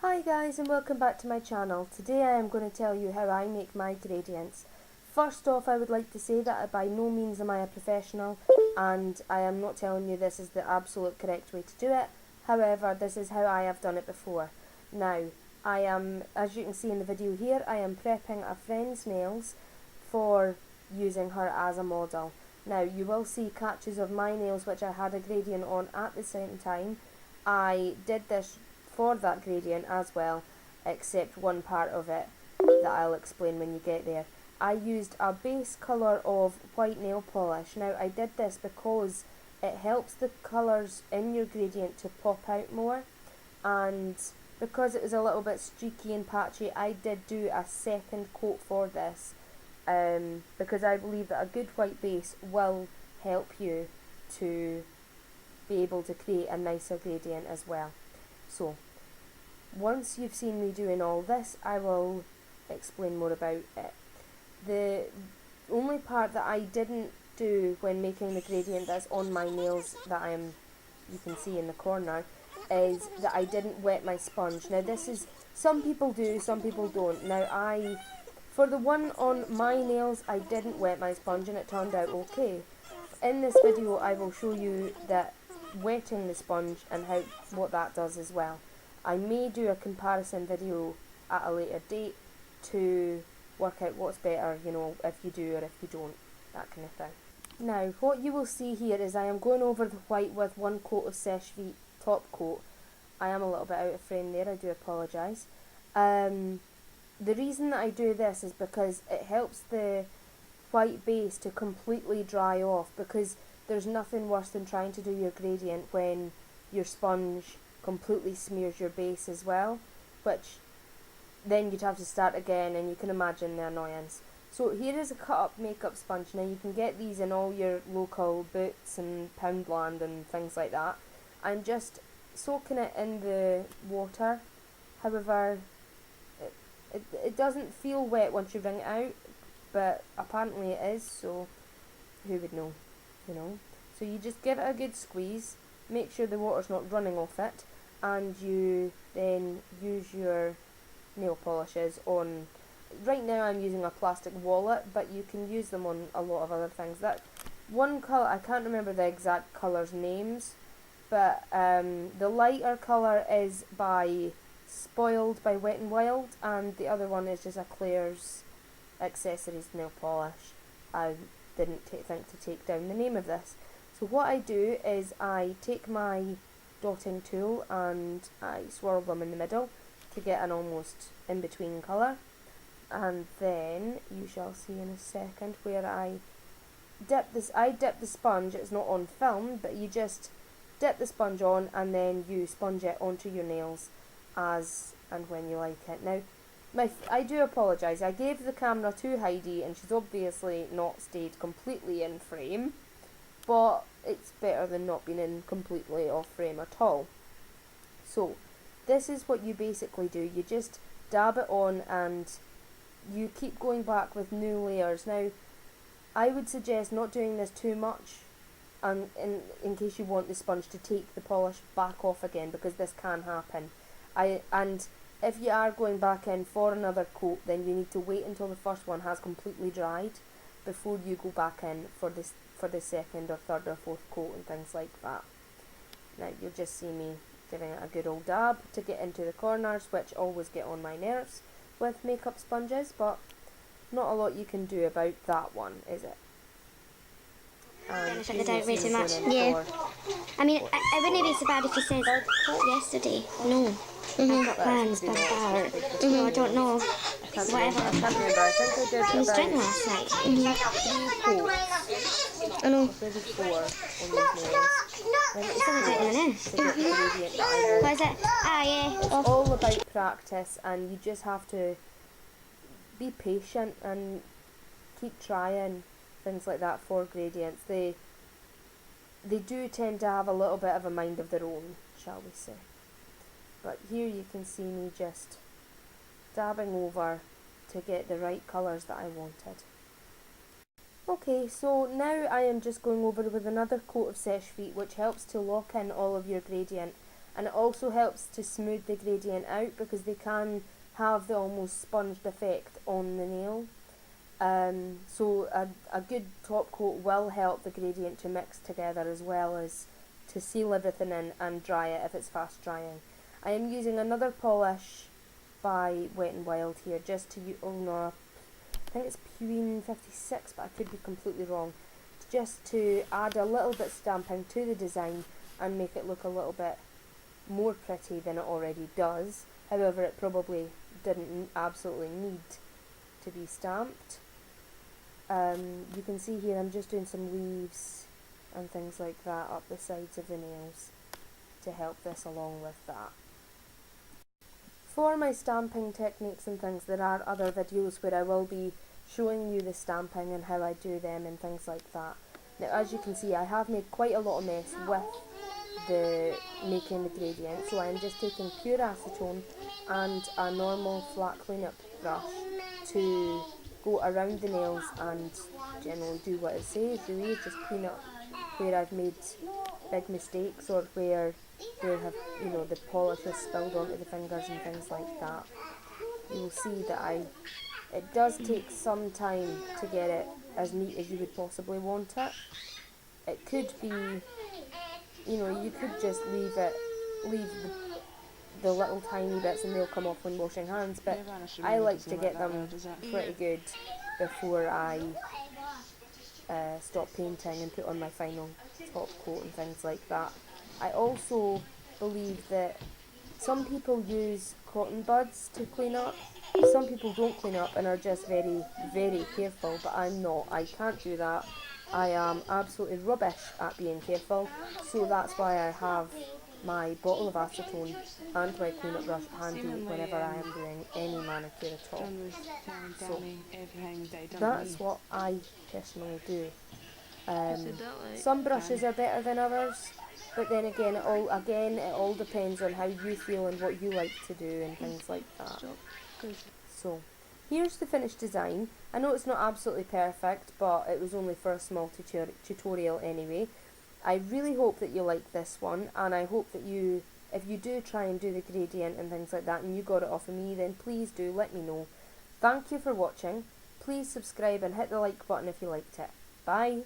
Hi guys and welcome back to my channel. Today I am going to tell you how I make my gradients. First off, I would like to say that by no means am I a professional and I am not telling you this is the absolute correct way to do it. However, this is how I have done it before. Now, I am, as you can see in the video here, I am prepping a friend's nails for using her as a model. Now, you will see catches of my nails which I had a gradient on at the same time. I did this for that gradient as well, except one part of it that I'll explain when you get there. I used a base colour of white nail polish. Now I did this because it helps the colours in your gradient to pop out more, and because it was a little bit streaky and patchy, I did do a second coat for this, because I believe that a good white base will help you to be able to create a nicer gradient as well. So once you've seen me doing all this, I will explain more about it. The only part that I didn't do when making the gradient that's on my nails that you can see in the corner, is that I didn't wet my sponge. Now this is, some people do, some people don't. Now for the one on my nails, I didn't wet my sponge and it turned out okay. In this video I will show you that wetting the sponge and what that does as well. I may do a comparison video at a later date to work out what's better, if you do or if you don't, that kind of thing. Now, what you will see here is I am going over the white with one coat of Seche Vite top coat. I am a little bit out of frame there, I do apologise. The reason that I do this is because it helps the white base to completely dry off, because there's nothing worse than trying to do your gradient when your sponge completely smears your base as well, which then you'd have to start again, and you can imagine the annoyance. So here is a cut up makeup sponge. Now you can get these in all your local Boots and Poundland and things like that. I'm just soaking it in the water. However, it doesn't feel wet once you wring it out, but apparently it is, so who would know, So you just give it a good squeeze, make sure the water's not running off it, and you then use your nail polishes on, right now I'm using a plastic wallet, but you can use them on a lot of other things. That one colour, I can't remember the exact colours names, but the lighter colour is by Spoiled by Wet n Wild, and the other one is just a Claire's Accessories nail polish. I didn't think to take down the name of this. So what I do is I take my dotting tool and I swirl them in the middle to get an almost in-between colour, and then you shall see in a second where I dip the sponge. It's not on film, but you just dip the sponge on and then you sponge it onto your nails as and when you like it. Now I do apologise, I gave the camera to Heidi and she's obviously not stayed completely in frame, but it's better than not being in completely off frame at all. So this is what you basically do. You just dab it on and you keep going back with new layers. Now I would suggest not doing this too much, and in case you want the sponge to take the polish back off again, because this can happen. And if you are going back in for another coat, then you need to wait until the first one has completely dried before you go back in for the second or third or fourth coat and things like that. Now you'll just see me giving it a good old dab to get into the corners, which always get on my nerves with makeup sponges, but not a lot you can do about that one, is it? Benefit they don't really too much. Yeah. I mean, I wouldn't be so bad if you said yesterday. No. I've got plans, but I don't know. Whatever. I can't remember. I think I did He was drinking about last night. 3 coats. I know. Or maybe 4 on these nails. It's only doing this. To get the gradient that I What want. is it? Ah, yeah. It's all about practice, and you just have to be patient and keep trying things like that for gradients. They do tend to have a little bit of a mind of their own, shall we say. But here you can see me just dabbing over to get the right colours that I wanted. Okay, so now I am just going over with another coat of Seche Vite, which helps to lock in all of your gradient and it also helps to smooth the gradient out because they can have the almost sponged effect on the nail. So a good top coat will help the gradient to mix together as well as to seal everything in and dry it if it's fast drying. I am using another polish by Wet n Wild here just to, oh no, I think it's Puin 56, but I could be completely wrong, just to add a little bit stamping to the design and make it look a little bit more pretty than it already does. However, it probably didn't absolutely need to be stamped. You can see here I'm just doing some leaves and things like that up the sides of the nails to help this along with that. For my stamping techniques and things, there are other videos where I will be showing you the stamping and how I do them and things like that. Now, as you can see, I have made quite a lot of mess with the making the gradient, so I am just taking pure acetone and a normal flat cleanup brush to go around the nails and generally do what it says, really, just clean up where I've made big mistakes or where there have, you know, the polish has spilled onto the fingers and things like that. You will see that it does take some time to get it as neat as you would possibly want it. It could be, you know, you could just leave the little tiny bits and they'll come off when washing hands, but I like to get them pretty good before I stop painting and put on my final top coat and things like that. I also believe that some people use cotton buds to clean up. Some people don't clean up and are just very, very careful, but I'm not. I can't do that. I am absolutely rubbish at being careful, so that's why I have my bottle of acetone and my cleanup brush handy whenever I am doing any manicure at all. So that's what I personally do. Some brushes are better than others, but then again it all depends on how you feel and what you like to do and things like that. So here's the finished design. I know it's not absolutely perfect, but it was only for a small tutorial anyway. I really hope that you like this one, and I hope that if you do try and do the gradient and things like that and you got it off of me, then please do let me know. Thank you for watching. Please subscribe and hit the like button if you liked it. Bye!